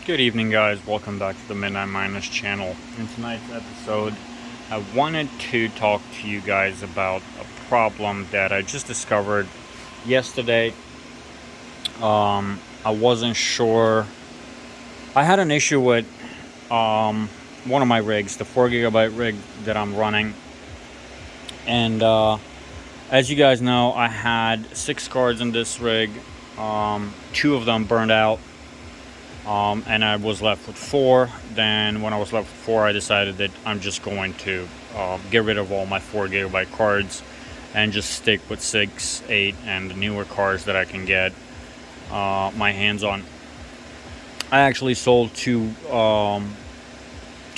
Good evening, guys. Welcome back to the Midnight Miners channel. In tonight's episode, I wanted to talk to you guys about a problem that I just discovered yesterday. I wasn't sure. I had an issue with one of my rigs, the 4 GB rig that I'm running. And as you guys know, I had 6 cards in this rig. 2 of them burned out. And I was left with 4. Then when I was left with 4, I decided that I'm just going to get rid of all my 4 GB cards and just stick with 6, 8, and the newer cards that I can get my hands on. I actually sold two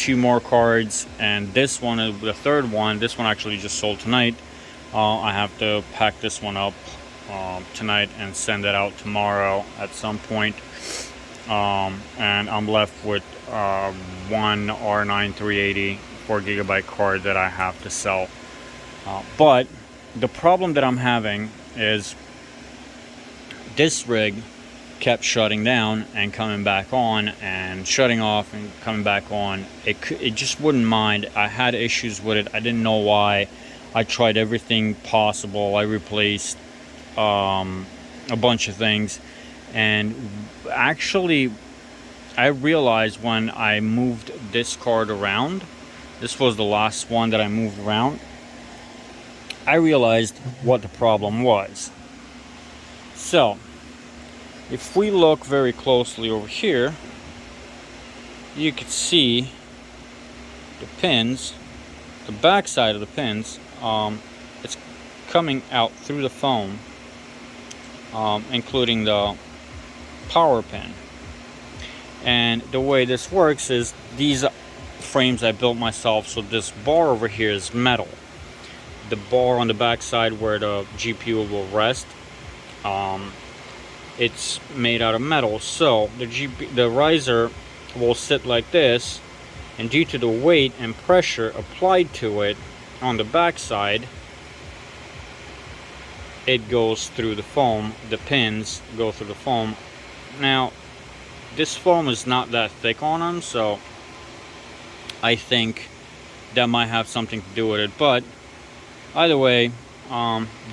more cards, and this one is the third one. This one actually just sold tonight. I have to pack this one up tonight and send it out tomorrow at some point. And I'm left with one R9 380 4 GB card that I have to sell. But the problem that I'm having is this rig kept shutting down and coming back on, and shutting off and coming back on. It just wouldn't mind. I had issues with it. I didn't know why. I tried everything possible. I replaced a bunch of things. And actually, I realized when I moved this card around, this was the last one that I moved around, I realized what the problem was. So, if we look very closely over here, you could see the pins, the back side of the pins, it's coming out through the foam, including the power pin. And the way this works is these frames I built myself. So this bar over here is metal. The bar on the back side where the GPU will rest, it's made out of metal. So the riser will sit like this, and due to the weight and pressure applied to it on the back side, it goes through the foam. The pins go through the foam. Now, this foam is not that thick on them, so I think that might have something to do with it. But either way,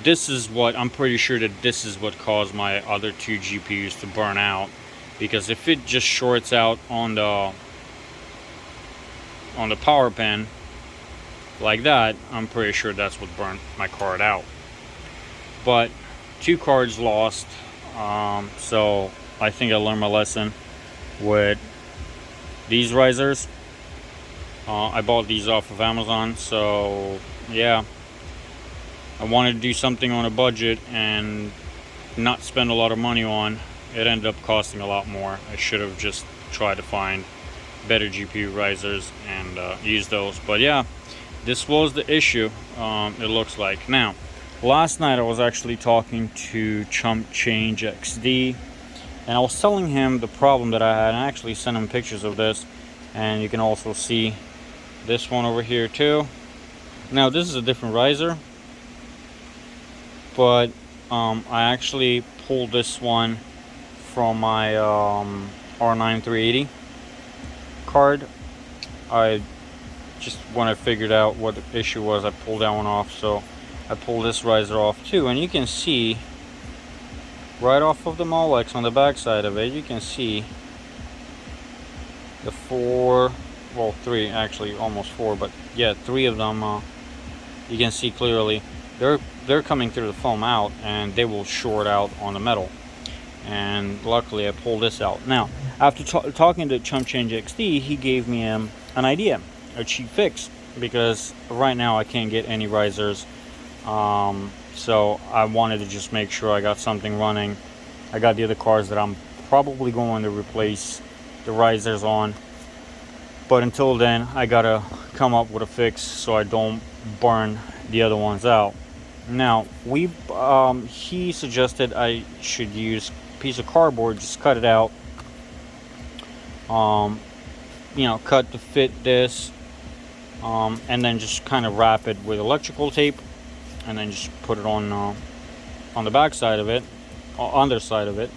this is what I'm pretty sure that this is what caused my other 2 GPUs to burn out. Because if it just shorts out on the power pin like that, I'm pretty sure that's what burnt my card out. But 2 cards lost, so I think I learned my lesson with these risers. I bought these off of Amazon, so yeah, I wanted to do something on a budget and not spend a lot of money on. It ended up costing a lot more. I should have just tried to find better GPU risers and use those. But yeah, this was the issue, it looks like. Now, last night I was actually talking to Chump Change XD, and I was telling him the problem that I had. I actually sent him pictures of this, and you can also see this one over here too. Now, this is a different riser, but I actually pulled this one from my R9 380 card. When I figured out what the issue was, I pulled that one off. So I pulled this riser off too, and you can see right off of the Molex on the back side of it, you can see the 3 actually, almost 4, but yeah, 3 of them you can see clearly. They're coming through the foam out, and they will short out on the metal. And luckily I pulled this out. Now, after talking to Chump Change XD, he gave me an idea, a cheap fix, because right now I can't get any risers. So I wanted to just make sure I got something running. I got the other cards that I'm probably going to replace the risers on, but until then I gotta come up with a fix so I don't burn the other ones out. Now, he suggested I should use a piece of cardboard, just cut it out, cut to fit this, and then just kind of wrap it with electrical tape, and then just put it on the back side of it, underside of it,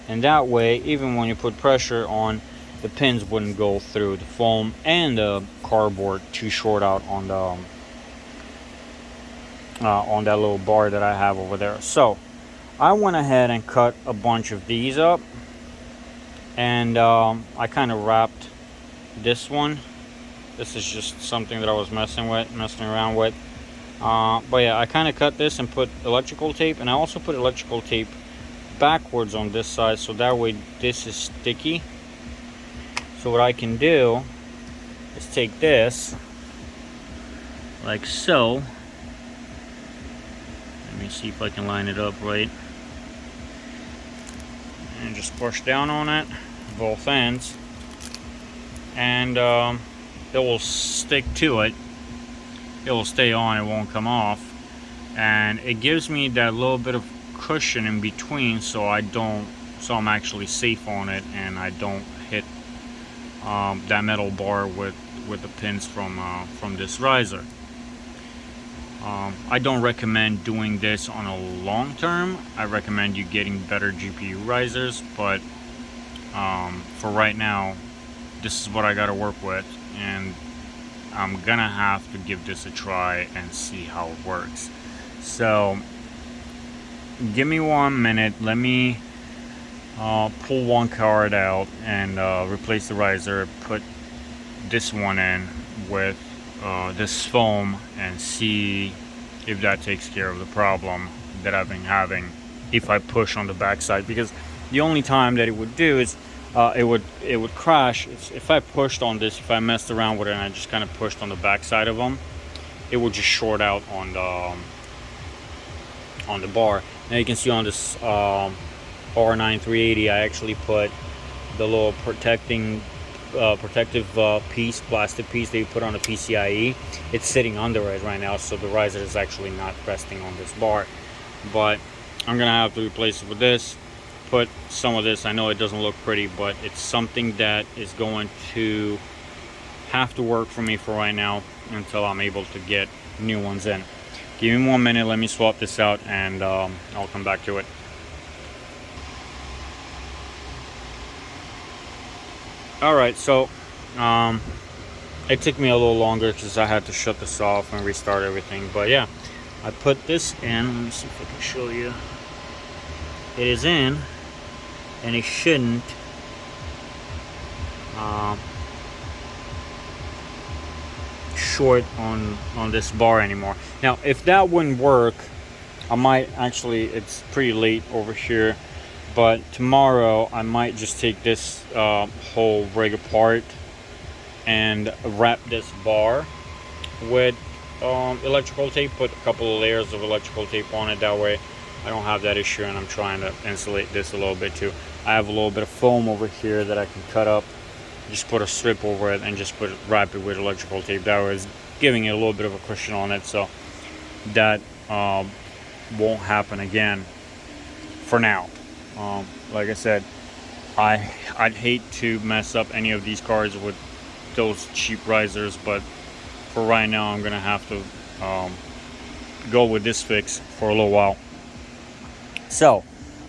and that way, even when you put pressure on, the pins wouldn't go through the foam and the cardboard too short out on the on that little bar that I have over there. So I went ahead and cut a bunch of these up, and I kind of wrapped this one. This is just something that I was messing around with. But yeah, I kind of cut this and put electrical tape, and I also put electrical tape backwards on this side, so that way this is sticky. So what I can do is take this like so. Let me see if I can line it up right, and just push down on it, both ends, and it will stick to it. It will stay on, it won't come off, and it gives me that little bit of cushion in between, so I'm actually safe on it, and I don't hit that metal bar with the pins from this riser. I don't recommend doing this on a long term. I recommend you getting better GPU risers, but for right now, this is what I got to work with, and I'm gonna have to give this a try and see how it works. So give me 1 minute, let me pull one card out and replace the riser, put this one in with this foam, and see if that takes care of the problem that I've been having if I push on the backside, because the only time that it would do is it would crash if I pushed on this. If I messed around with it and I just kind of pushed on the backside of them, it would just short out on the bar. Now you can see on this R9 380, I actually put the little protective piece, plastic piece that you put on the PCIe. It's sitting under it right now, so the riser is actually not resting on this bar. But I'm gonna have to replace it with this. Put some of this. I know it doesn't look pretty, but it's something that is going to have to work for me for right now until I'm able to get new ones in. Give me 1 minute, let me swap this out, and I'll come back to it. Alright, so it took me a little longer because I had to shut this off and restart everything, but yeah, I put this in. Let me see if I can show you. It is in, and it shouldn't short on this bar anymore. Now if that wouldn't work, I might actually, it's pretty late over here, but tomorrow I might just take this whole rig apart and wrap this bar with electrical tape, put a couple of layers of electrical tape on it. That way I don't have that issue, and I'm trying to insulate this a little bit too. I have a little bit of foam over here that I can cut up, just put a strip over it and just wrap it with electrical tape. That way it's giving it a little bit of a cushion on it, so that won't happen again for now. Like I said, I'd hate to mess up any of these cards with those cheap risers, but for right now I'm gonna have to go with this fix for a little while. So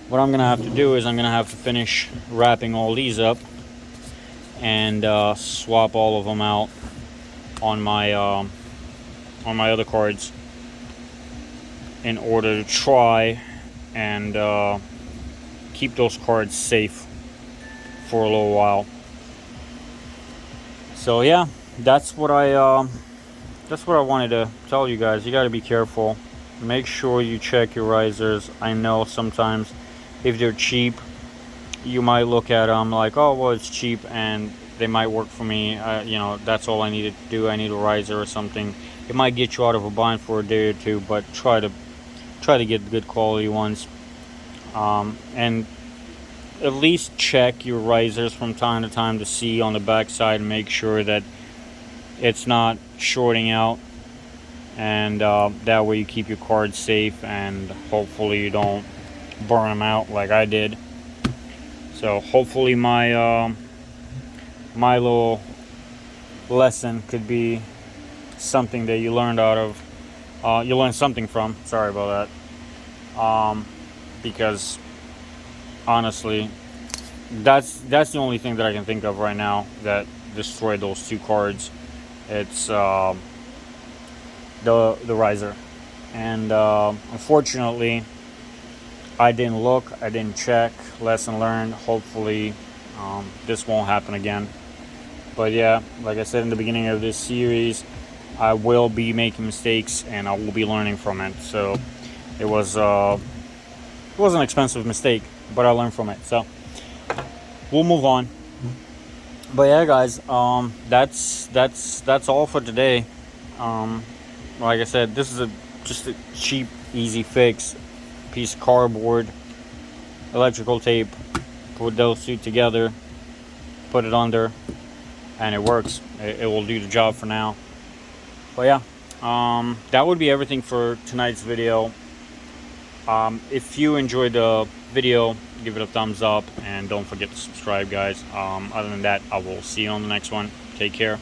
what I'm gonna have to do is I'm gonna have to finish wrapping all these up and swap all of them out on my other cards in order to try and keep those cards safe for a little while. So yeah, that's what I wanted to tell you guys. You got to be careful. Make sure you check your risers. I know sometimes if they're cheap, you might look at them like, oh well, it's cheap and they might work for me. You know, that's all I needed to do. I need a riser or something. It might get you out of a bind for a day or two, but try to get good quality ones. And at least check your risers from time to time to see on the back side and make sure that it's not shorting out, and that way you keep your cards safe and hopefully you don't burn them out like I did. So hopefully my my little lesson could be something that you learned out of, you learned something from. Sorry about that. Because honestly, that's the only thing that I can think of right now that destroyed those two cards. It's the riser, and unfortunately, I didn't look, I didn't check. Lesson learned. Hopefully, this won't happen again. But yeah, like I said in the beginning of this series, I will be making mistakes and I will be learning from it. So it was an expensive mistake, but I learned from it. So we'll move on. But yeah, guys, that's all for today. Like I said, this is just a cheap, easy fix. Piece of cardboard, electrical tape. Put those two together, put it under, and it works. It will do the job for now. But yeah, that would be everything for tonight's video. If you enjoyed the video, give it a thumbs up and don't forget to subscribe, guys. Other than that, I will see you on the next one. Take care.